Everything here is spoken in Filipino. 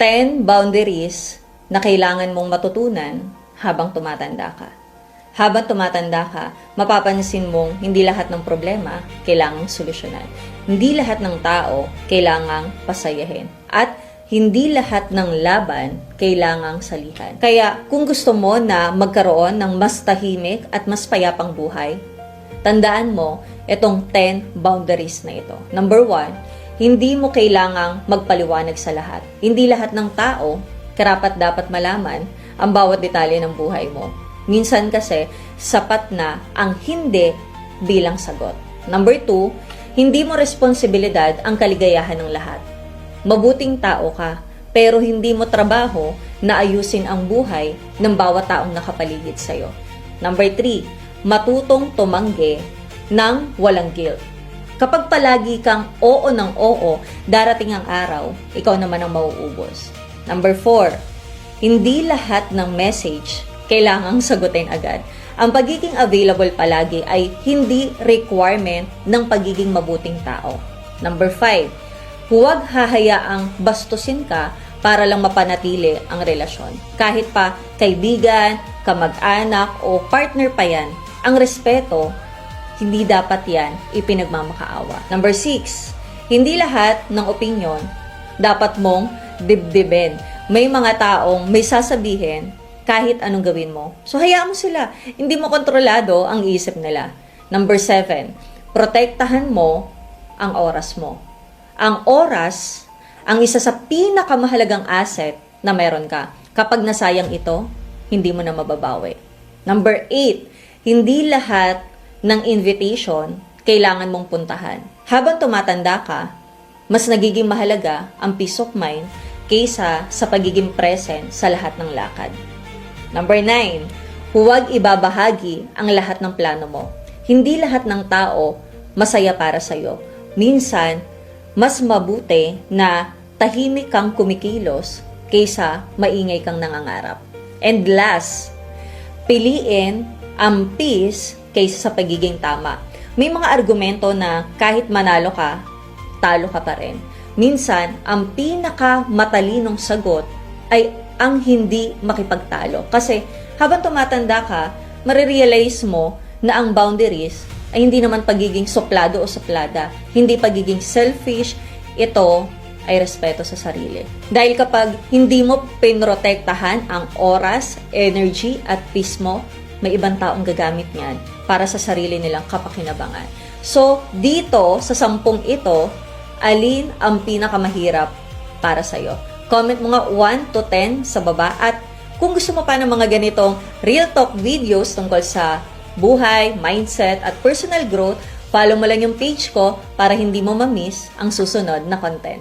10 boundaries na kailangan mong matutunan habang tumatanda ka. Habang tumatanda ka, mapapansin mong hindi lahat ng problema kailangang solusyonan. Hindi lahat ng tao kailangang pasayahin. At hindi lahat ng laban kailangang salihan. Kaya kung gusto mo na magkaroon ng mas tahimik at mas payapang buhay, tandaan mo itong 10 boundaries na ito. Number 1, hindi mo kailangang magpaliwanag sa lahat. Hindi lahat ng tao karapat dapat malaman ang bawat detalye ng buhay mo. Minsan kasi, sapat na ang hindi bilang sagot. Number 2, hindi mo responsibilidad ang kaligayahan ng lahat. Mabuting tao ka, pero hindi mo trabaho na ayusin ang buhay ng bawat taong nakapaligid sa'yo. Number 3, matutong tumanggi ng walang guilt. Kapag palagi kang oo ng oo, darating ang araw, ikaw naman ang mauubos. Number 4, hindi lahat ng message kailangang sagutin agad. Ang pagiging available palagi ay hindi requirement ng pagiging mabuting tao. Number 5, huwag hahayaang bastusin ka para lang mapanatili ang relasyon. Kahit pa kaibigan, kamag-anak o partner pa yan, ang respeto, hindi dapat yan ipinagmamakaawa. Number 6, hindi lahat ng opinyon dapat mong dibdibin. May mga taong may sasabihin kahit anong gawin mo. So, hayaan mo sila. Hindi mo kontrolado ang isip nila. Number 7, protektahan mo ang oras mo. Ang oras, ang isa sa pinakamahalagang asset na meron ka. Kapag nasayang ito, hindi mo na mababawi. Number 8, hindi lahat ng invitation kailangan mong puntahan. Habang tumatanda ka, mas nagiging mahalaga ang peace of mind kaysa sa pagiging present sa lahat ng lakad. Number 9, huwag ibabahagi ang lahat ng plano mo. Hindi lahat ng tao masaya para sa'yo. Minsan, mas mabuti na tahimik kang kumikilos kaysa maingay kang nangangarap. And last, piliin ang peace kaysa sa pagiging tama. May mga argumento na kahit manalo ka, talo ka pa rin. Minsan, ang pinakamatalinong sagot ay ang hindi makipagtalo. Kasi habang tumatanda ka, marirealize mo na ang boundaries ay hindi naman pagiging suplado o suplada. Hindi pagiging selfish, ito ay respeto sa sarili. Dahil kapag hindi mo pinrotektahan ang oras, energy at peace mo, may ibang taong gagamit niyan para sa sarili nilang kapakinabangan. So, dito sa 10 ito, alin ang pinakamahirap para sa'yo? Comment mo nga 1 to 10 sa baba at kung gusto mo pa ng mga ganitong real talk videos tungkol sa buhay, mindset at personal growth, follow mo lang yung page ko para hindi mo ma-miss ang susunod na content.